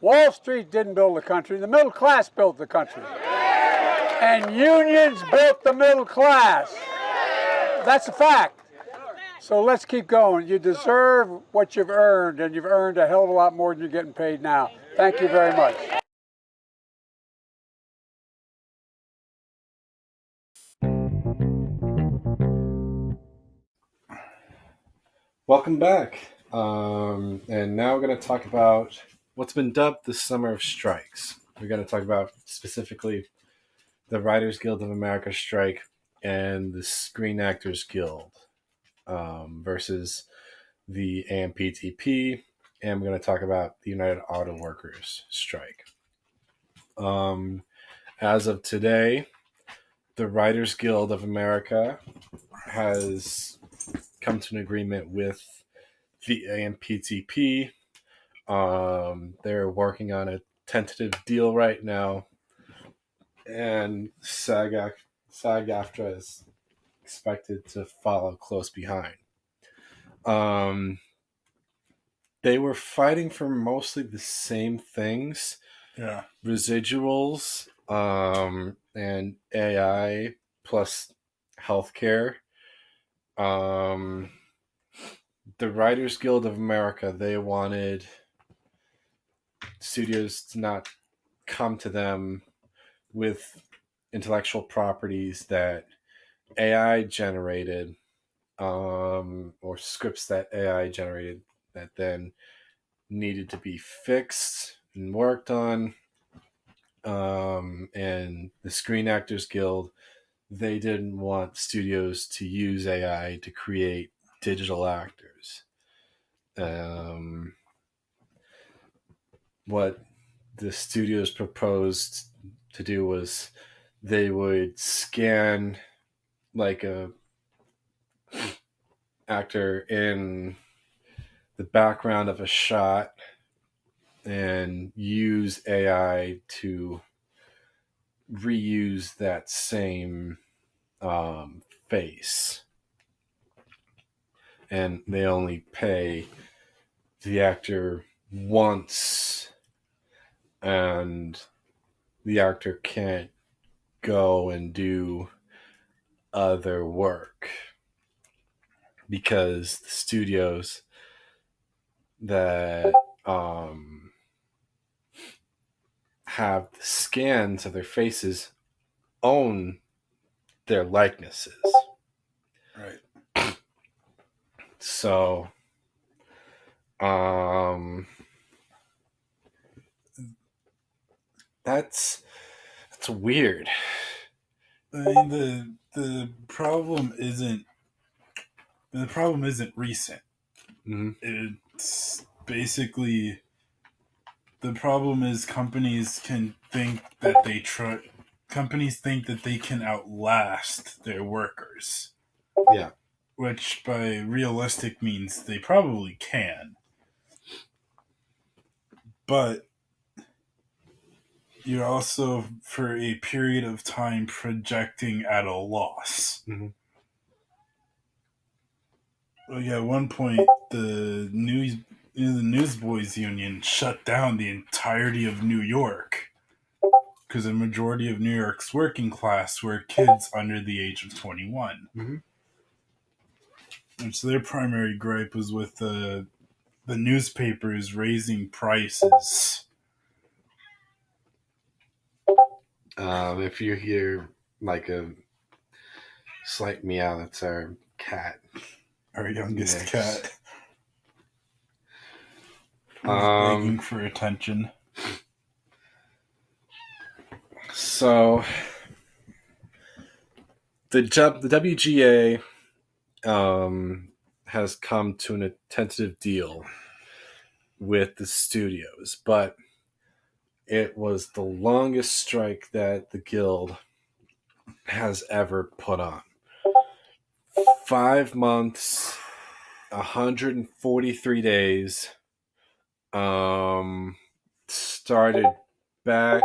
Wall Street didn't build the country. The middle class built the country. And unions built the middle class. That's a fact. So let's keep going. You deserve what you've earned, and you've earned a hell of a lot more than you're getting paid now. Thank you very much. Welcome back. And now we're going to talk about what's been dubbed the Summer of Strikes. We're going to talk about specifically the Writers Guild of America strike and the Screen Actors Guild versus the AMPTP. And we're going to talk about the United Auto Workers strike. As of today, the Writers Guild of America has come to an agreement with the AMPTP. They're working on a tentative deal right now, and SAG-AFTRA is expected to follow close behind. They were fighting for mostly the same things. Yeah. Residuals, and AI plus healthcare. The Writers Guild of America, they wanted studios to not come to them with intellectual properties that AI generated, or scripts that AI generated that then needed to be fixed and worked on. And the Screen Actors Guild, they didn't want studios to use AI to create digital actors. What the studios proposed to do was they would scan like a actor in the background of a shot and use AI to reuse that same face. And they only pay the actor once, and the actor can't go and do other work because the studios that have the scans of their faces own their likenesses. Right. So, that's weird. I mean, the problem isn't recent. Mm-hmm. It's basically, the problem is companies think that they can outlast their workers. Yeah. Which by realistic means they probably can. But you're also, for a period of time, projecting at a loss. Mm-hmm. Like at one point, the Newsboys Union shut down the entirety of New York because a majority of New York's working class were kids under the age of 21. Mm-hmm. And so their primary gripe was with the newspapers raising prices. If you hear like a slight meow, that's our cat. Our youngest cat. Begging for attention. So the WGA has come to a tentative deal with the studios, but it was the longest strike that the guild has ever put on. 5 months, 143 days. Started back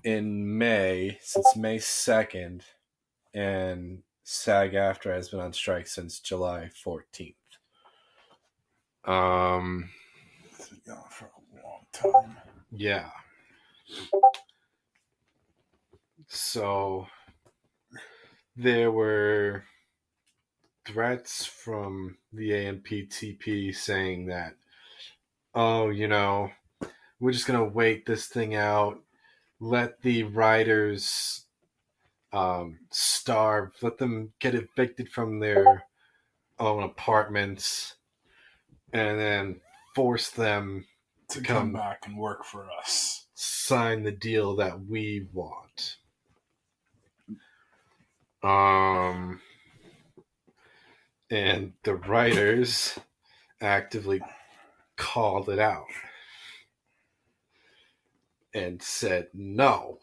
in May, since May 2nd, and SAG-AFTRA has been on strike since July 14th. It's been going for a long time. Yeah. So there were threats from the AMPTP saying that, oh, we're just going to wait this thing out, let the riders starve, let them get evicted from their own apartments, and then force them to come back and work for us. Sign the deal that we want. And the writers actively called it out and said, no,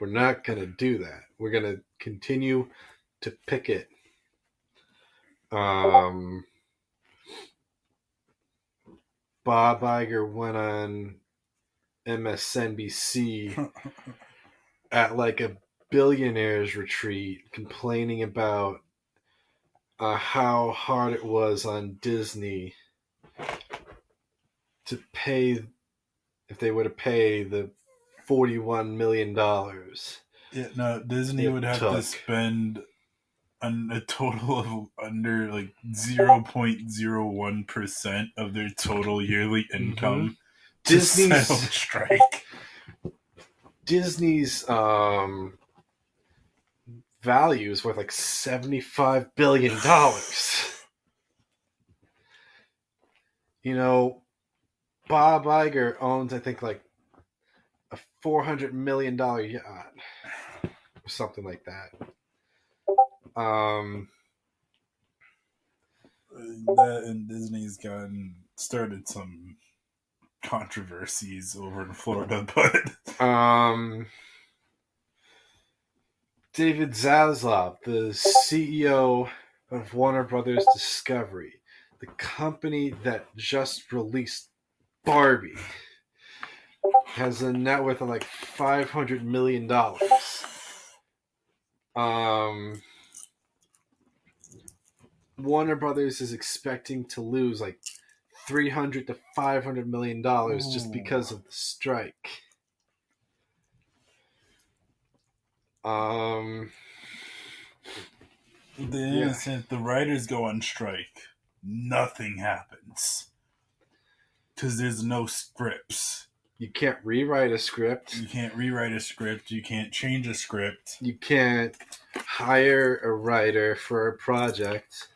we're not going to do that. We're going to continue to picket. Bob Iger went on MSNBC at like a billionaires retreat complaining about how hard it was on Disney to pay, if they were to pay the $41 million. Yeah, no, Disney would have to spend a total of under like 0.01% of their total yearly income to settle the strike. Disney's value is worth like $75 billion. Bob Iger owns, I think, like a $400 million yacht or something like that. That and Disney's started some controversies over in Florida, but David Zaslav, the CEO of Warner Brothers Discovery, the company that just released Barbie, has a net worth of like $500 million. Warner Brothers is expecting to lose like $300 to $500 million just because of the strike. If the writers go on strike, nothing happens because there's no scripts. You can't rewrite a script. You can't rewrite a script. You can't change a script. You can't hire a writer for a project.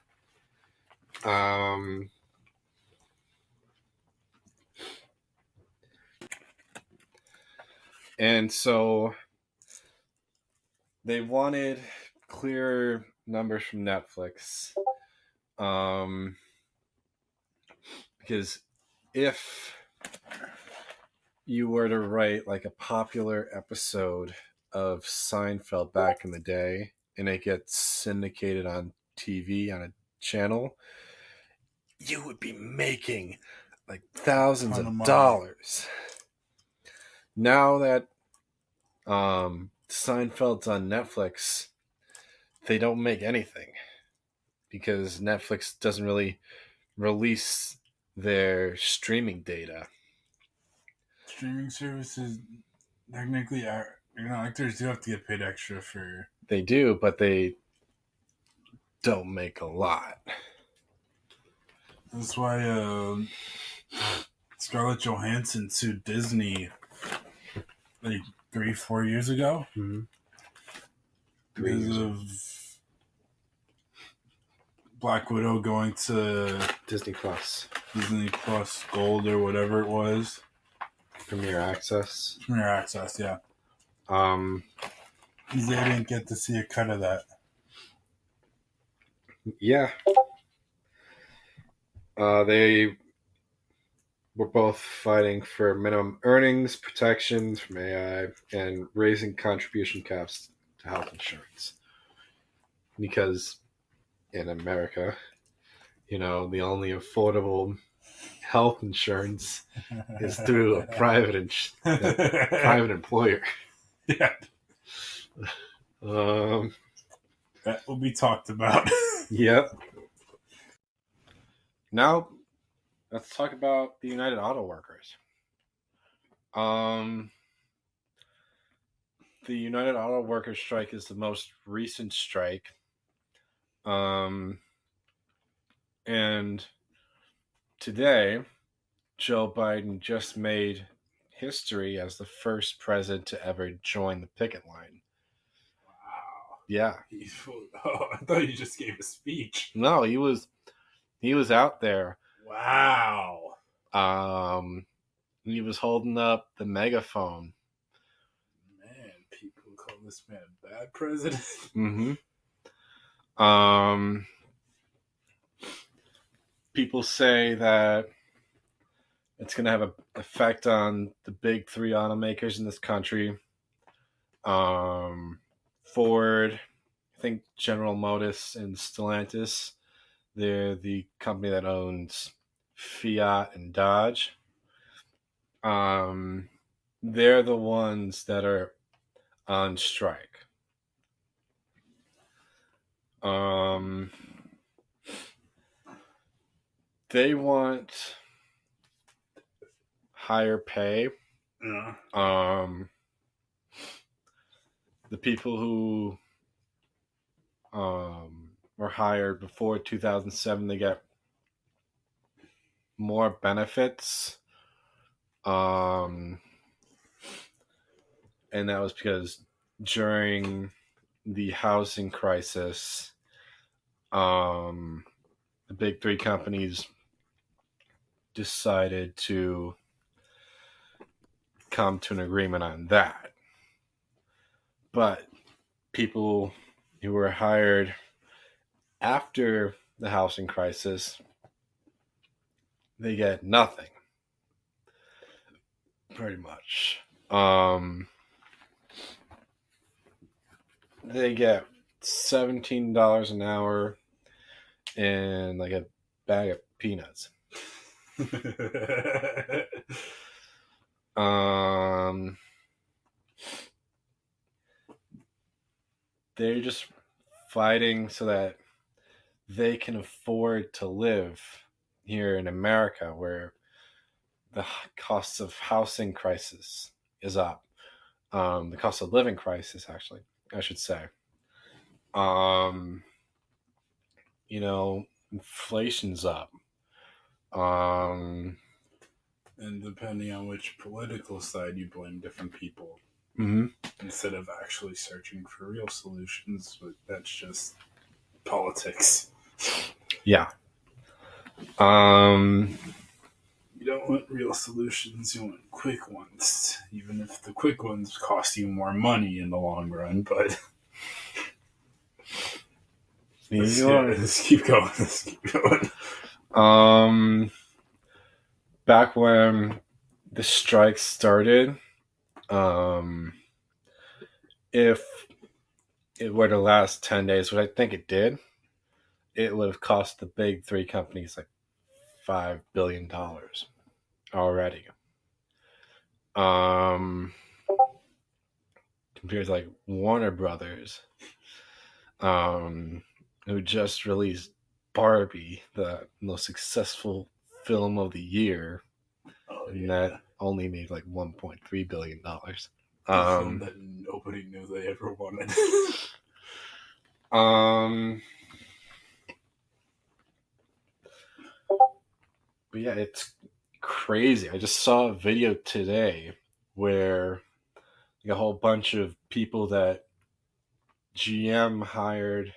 And so they wanted clear numbers from Netflix. Because if you were to write like a popular episode of Seinfeld back in the day and it gets syndicated on TV on a channel, you would be making like thousands of dollars. Now that Seinfeld's on Netflix, they don't make anything because Netflix doesn't really release their streaming data. Streaming services technically are, actors do have to get paid extra for. They do, but they don't make a lot. That's why Scarlett Johansson sued Disney like 3-4 years ago. Mm-hmm. Because of Black Widow going to Disney Plus Gold or whatever it was. Premier Access, yeah. They didn't get to see a cut of that. Yeah. They were both fighting for minimum earnings, protections from AI, and raising contribution caps to health insurance. Because in America, the only affordable health insurance is through a private employer. Yeah. That will be talked about. Yep. Now, let's talk about the United Auto Workers. Um, the United Auto Workers strike is the most recent strike. Um, and today, Joe Biden just made history as the first president to ever join the picket line. Wow. Yeah. Oh, I thought you just gave a speech. No, he was out there. Wow. He was holding up the megaphone. Man, people call this man a bad president. Mm-hmm. People say that it's going to have an effect on the big three automakers in this country. Ford, I think General Motors and Stellantis. They're the company that owns Fiat and Dodge. They're the ones that are on strike. They want higher pay. Yeah. The people who were hired before 2007, they get more benefits. And that was because during the housing crisis, the big three companies decided to come to an agreement on that. But people who were hired after the housing crisis, they get nothing. Pretty much. They get $17 an hour and like a bag of peanuts. They're just fighting so that they can afford to live here in America, where the cost of housing crisis is up. The cost of living crisis, actually, I should say. Inflation's up. And depending on which political side you blame different people, instead of actually searching for real solutions, but that's just politics. Yeah. You don't want real solutions, you want quick ones, even if the quick ones cost you more money in the long run, but let's keep going. Back when the strike started, if it were to last 10 days, which I think it did, it would have cost the big three companies like $5 billion already. Compared to like Warner Brothers, who just released Barbie, the most successful film of the year, and that only made like $1.3 billion. Film that nobody knew they ever wanted. But yeah, it's crazy. I just saw a video today where a whole bunch of people that GM hired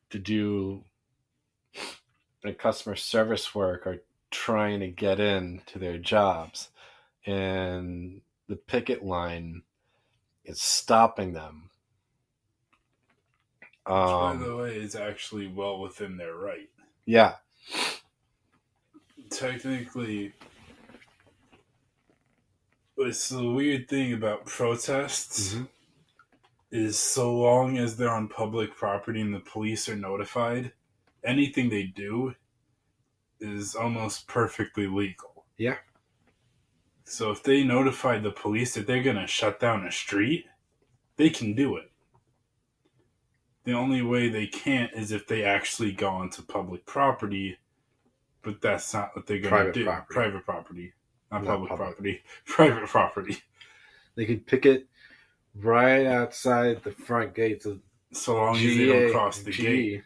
to do like customer service work are trying to get into their jobs, and the picket line is stopping them. Which, by the way, is actually well within their right. Yeah. Technically, it's the weird thing about protests is so long as they're on public property and the police are notified, anything they do is almost perfectly legal. Yeah. So if they notify the police that they're going to shut down a street, they can do it. The only way they can't is if they actually go onto public property, but that's not what they're going to do. Private property. Not Not public public. property. Private property. They could picket right outside the front gates of So long as they don't cross the GE. gate.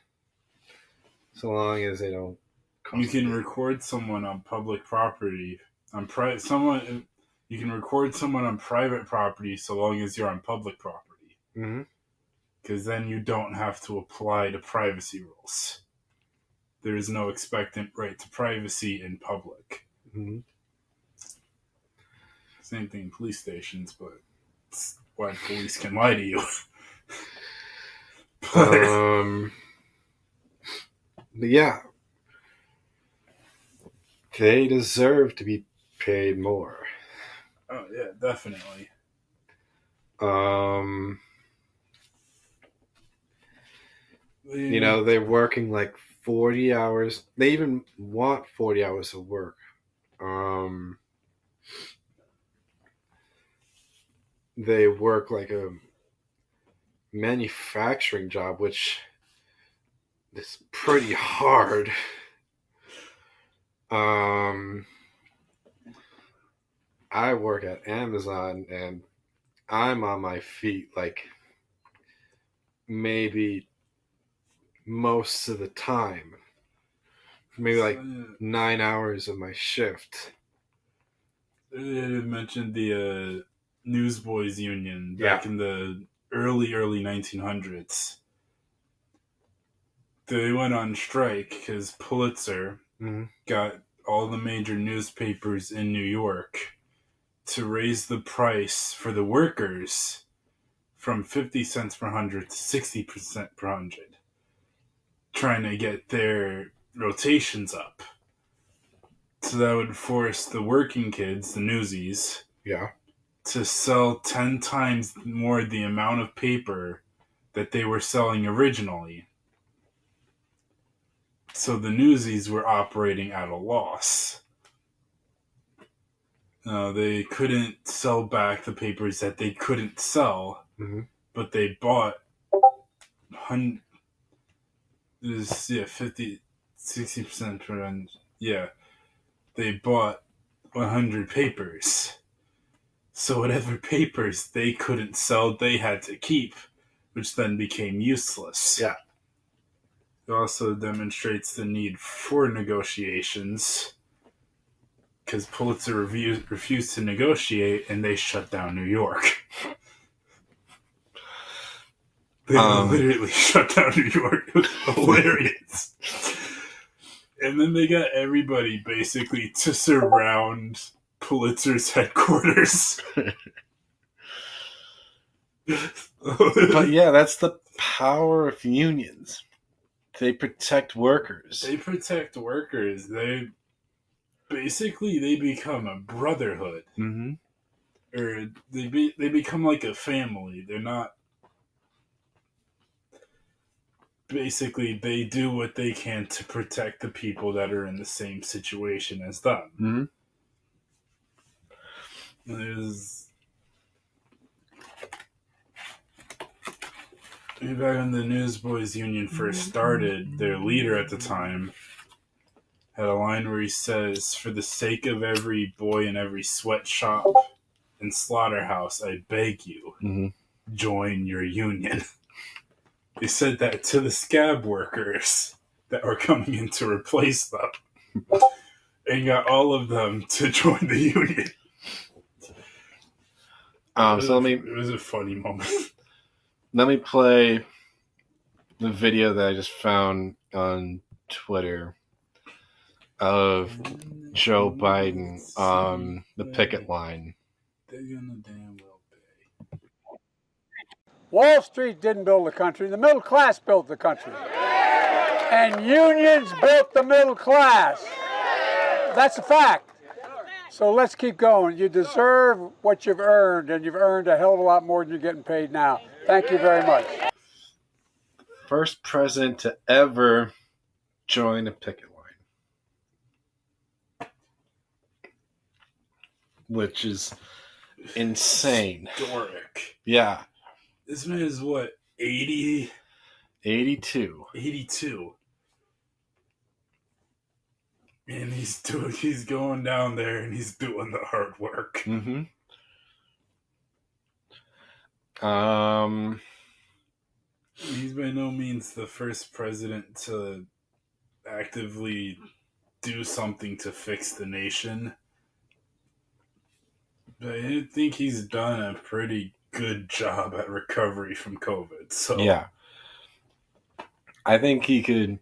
So long as they don't cross You the can gate. record someone on public property. You can record someone on private property so long as you're on public property. Mm-hmm. Because then you don't have to apply to privacy rules. There is no expectant right to privacy in public. Mm-hmm. Same thing in police stations, but it's why police can lie to you. But yeah, they deserve to be paid more. Oh yeah, definitely. You know, they're working like 40 hours. They even want 40 hours of work. They work like a manufacturing job, which is pretty hard. I work at Amazon and I'm on my feet like maybe most of the time. Maybe like 9 hours of my shift. They mentioned the Newsboys Union back in the early 1900s. They went on strike because Pulitzer got all the major newspapers in New York to raise the price for the workers from 50 cents per hundred to 60% per hundred, trying to get their rotations up. So that would force the working kids, the newsies, to sell 10 times more the amount of paper that they were selling originally. So the newsies were operating at a loss. They couldn't sell back the papers that they couldn't sell, but they bought 50, 60% per hundred. Yeah, they bought 100 papers. So whatever papers they couldn't sell, they had to keep, which then became useless. Yeah. It also demonstrates the need for negotiations, because Pulitzer refused to negotiate, and they shut down New York. They literally shut down New York. It was hilarious. And then they got everybody basically to surround Pulitzer's headquarters. But yeah, that's the power of unions. They protect workers. They protect workers. They become a brotherhood. Or they become like a family. They're not... Basically, they do what they can to protect the people that are in the same situation as them. There's... Back when the Newsboys Union first started, their leader at the time had a line where he says, "For the sake of every boy in every sweatshop and slaughterhouse, I beg you, join your union." They said that to the scab workers that were coming in to replace them, and got all of them to join the union. It was a funny moment. Let me play the video that I just found on Twitter of Joe Biden on the picket line. They're gonna damn well pay. Wall Street didn't build the country. The middle class built the country. And unions built the middle class. That's a fact. So let's keep going. You deserve what you've earned, and you've earned a hell of a lot more than you're getting paid now. Thank you very much. First president to ever join a picket line, which is insane. Historic. Yeah. This man is what, 80? 82. 82. And he's going down there and he's doing the hard work. Mm-hmm. He's by no means the first president to actively do something to fix the nation. But I think he's done a pretty good job at recovery from COVID. So Yeah. I think he could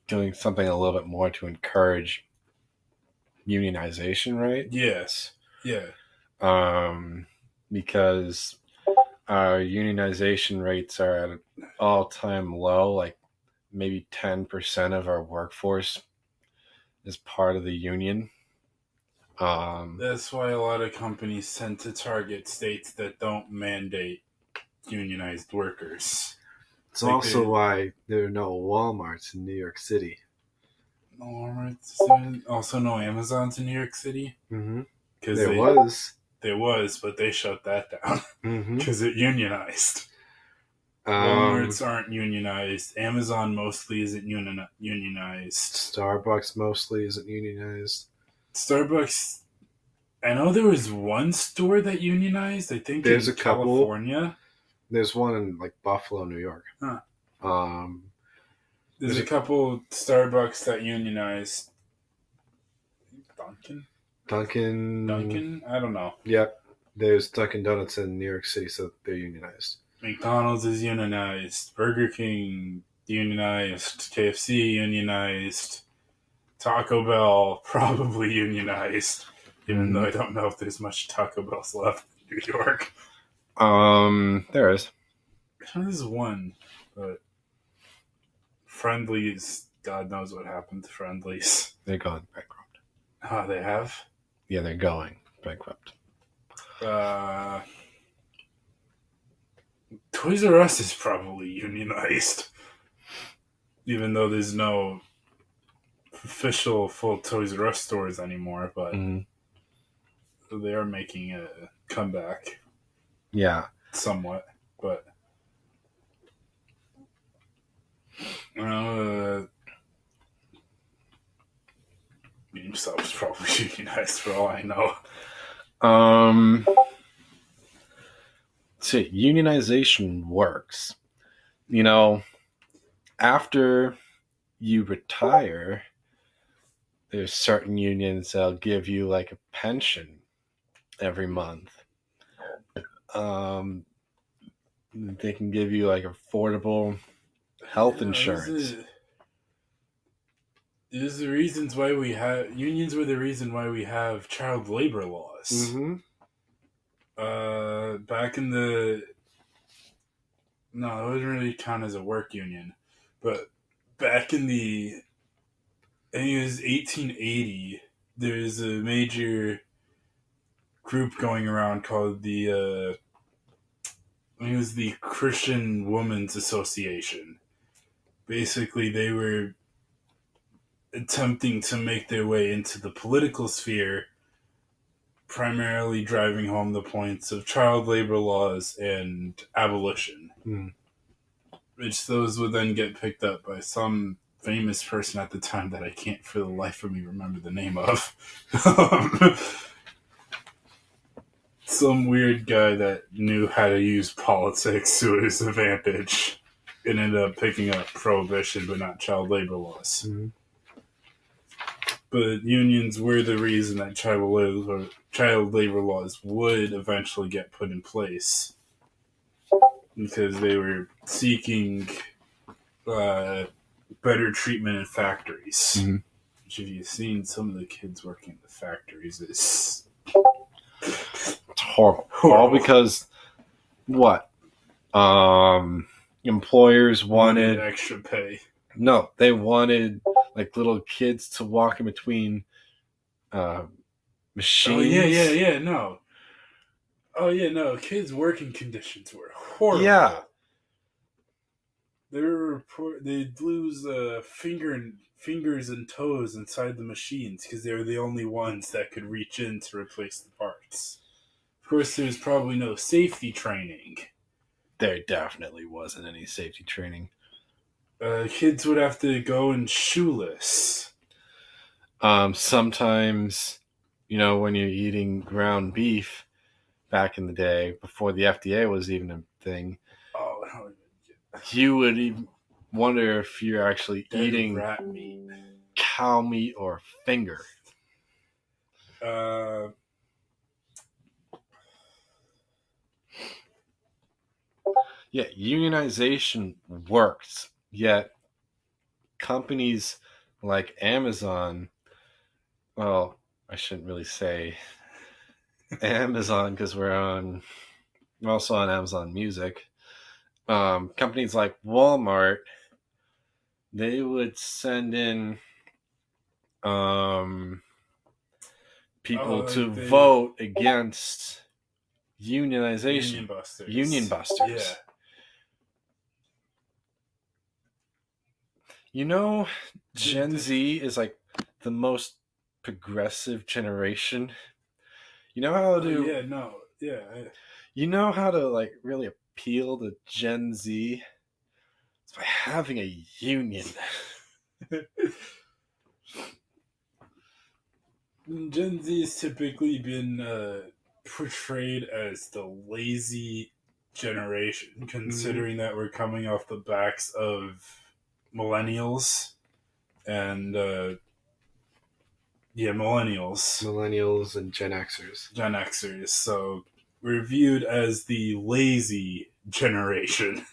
doing something a little bit more to encourage unionization, right? yes. Yeah. Because our unionization rates are at an all-time low, like maybe 10% of our workforce is part of the union. That's why a lot of companies tend to target states that don't mandate unionized workers. It's also why there are no Walmarts in New York City. No Walmarts. Also no Amazons in New York City. Mm-hmm. Because There was, but they shut that down because it unionized. Walmarts aren't unionized. Amazon mostly isn't unionized. Starbucks mostly isn't unionized. Starbucks, I know there was one store that unionized. I think there's in a couple. California. There's one in like Buffalo, New York. Huh. There's a couple Starbucks that unionized. Dunkin'? I don't know. Yep. There's Dunkin' Donuts in New York City, so they're unionized. McDonald's is unionized. Burger King unionized. KFC unionized. Taco Bell probably unionized. Even though I don't know if there's much Taco Bells left in New York. There is. There's one, but Friendly's, God knows what happened to Friendly's. They're going bankrupt. Oh, they have? Yeah, they're going bankrupt. Toys R Us is probably unionized. Even though there's no official full Toys R Us stores anymore, but they are making a comeback. Yeah. Somewhat, but GameStop's probably unionized for all I know. See, unionization works. You know, after you retire, there's certain unions that'll give you like a pension every month. They can give you like affordable health insurance. There's the reasons why we have unions were the reason why we have child labor laws. Mm-hmm. Back in the it wouldn't really count as a work union, but back in the I think it was 1880. There's a major group going around called it was the Christian Women's Association. Basically, they were attempting to make their way into the political sphere, primarily driving home the points of child labor laws and abolition. Which those would then get picked up by some famous person at the time that I can't for the life of me remember the name of. Some weird guy that knew how to use politics to his advantage and ended up picking up prohibition but not child labor laws. But unions were the reason that child labor laws would eventually get put in place, because they were seeking better treatment in factories. Which, if you've seen some of the kids working in the factories, it's horrible. All because what? Employers wanted extra pay. No, they wanted like little kids to walk in between machines. No. Kids' working conditions were horrible. Yeah. They'd lose fingers and toes inside the machines because they were the only ones that could reach in to replace the parts. Of course, there's probably no safety training. There definitely wasn't any safety training. Kids would have to go in shoeless. Sometimes, when you're eating ground beef back in the day, before the FDA was even a thing, Oh, I don't you would even wonder if you're actually dead eating rat meat. cow meat or finger. Yeah, unionization works, yet companies like Amazon, well, I shouldn't really say Amazon because we're also on Amazon Music. Companies like Walmart, they would send in people to vote against unionization. Union busters. Yeah. Gen Z is like the most progressive generation. You know how to You know how to like really appeal to Gen Z? It's by having a union. Gen Z has typically been portrayed as the lazy generation, considering that we're coming off the backs of millennials and Millennials and Gen Xers. So we're viewed as the lazy generation.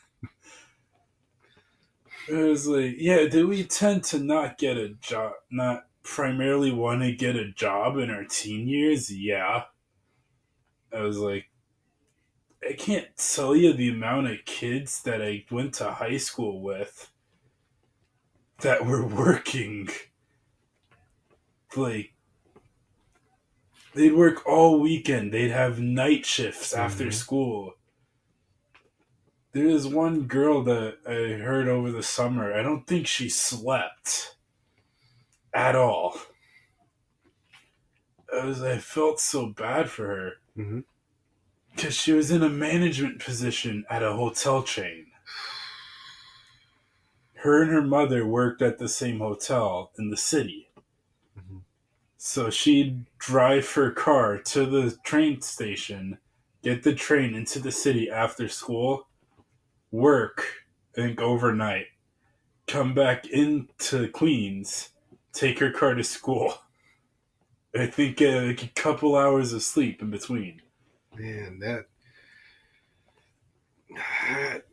It was like, do we tend to not get a job, not primarily want to get a job in our teen years? Yeah. I was like, I can't tell you the amount of kids that I went to high school with that were working. Like, they'd work all weekend. They'd have night shifts after school. There was one girl that I heard over the summer. I don't think she slept at all. I felt so bad for her. Mm-hmm. Because she was in a management position at a hotel chain. Her and her mother worked at the same hotel in the city. Mm-hmm. So she'd drive her car to the train station, get the train into the city after school, work, I think overnight, come back into Queens, take her car to school. I think like a couple hours of sleep in between. Man, that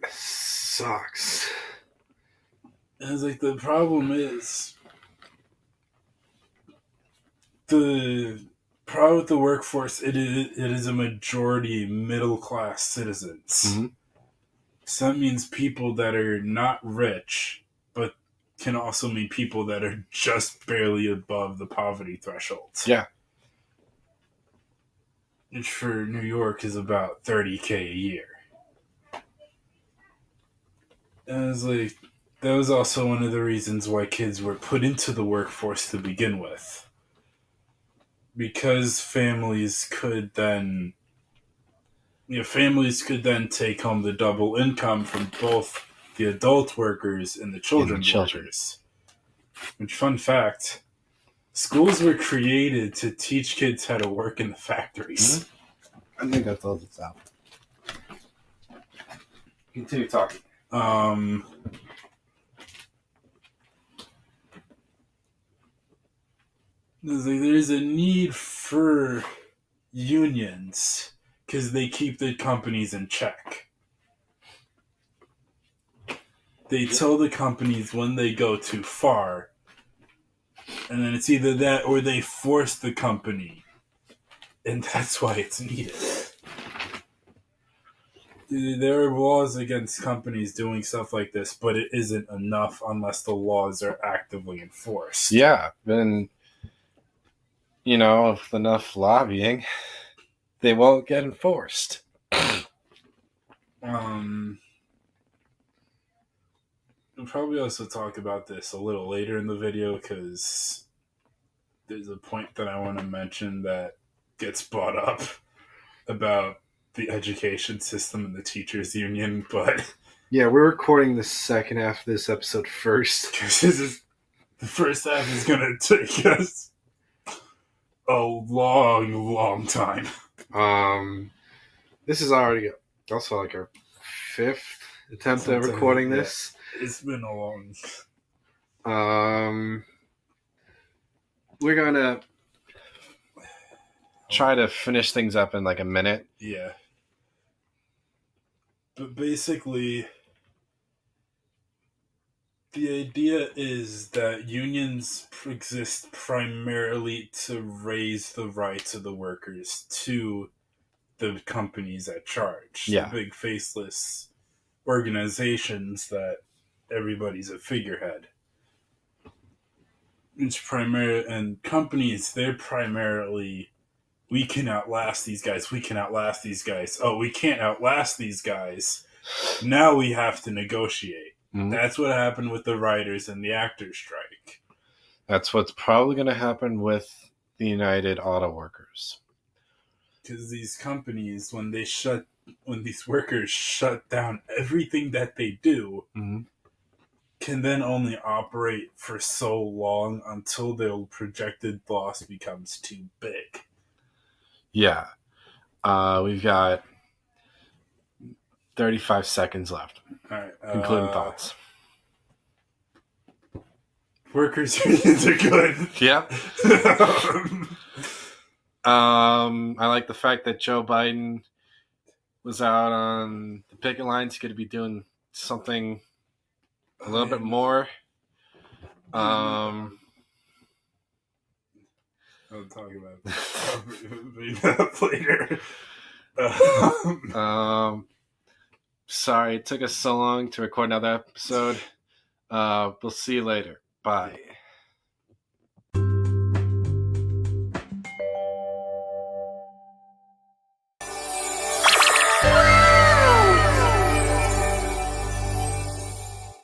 sucks. And it's like the problem is the problem with the workforce. It is a majority middle class citizens. Mm-hmm. So that means people that are not rich, but can also mean people that are just barely above the poverty threshold. Yeah. Which for New York is about $30,000 a year. And it's like, that was also one of the reasons why kids were put into the workforce to begin with. Because families could then take home the double income from both the adult workers and the children workers. Which, fun fact, schools were created to teach kids how to work in the factories. I think that's all that's out. Continue talking. There's a need for unions because they keep the companies in check. They tell the companies when they go too far, and then it's either that or they force the company, and that's why it's needed. There are laws against companies doing stuff like this, but it isn't enough unless the laws are actively enforced. Yeah, and with enough lobbying, they won't get enforced. We'll probably also talk about this a little later in the video because there's a point that I want to mention that gets brought up about the education system and the teachers union, but yeah, we're recording the second half of this episode first. this The first half is going to take us a long time. This is already also like our 5th attempt at recording this. It's been a long. We're gonna try to finish things up in like a minute. Yeah. But basically, the idea is that unions exist primarily to raise the rights of the workers to the companies at charge. Yeah. The big faceless organizations that everybody's a figurehead. It's primary, and companies, they're primarily, we can outlast these guys. We can outlast these guys. Oh, we can't outlast these guys. Now we have to negotiate. Mm-hmm. That's what happened with the writers and the actors strike. That's what's probably going to happen with the United Auto Workers. Because these companies, when these workers shut down everything that they do, mm-hmm. can then only operate for so long until their projected loss becomes too big. Yeah. We've got 35 seconds left. All right. Concluding thoughts. Workers' unions are good. Yeah. I like the fact that Joe Biden was out on the picket lines. He's going to be doing something a little bit more. I'll talk about that later. Sorry it took us so long to record another episode. We'll see you later. Bye.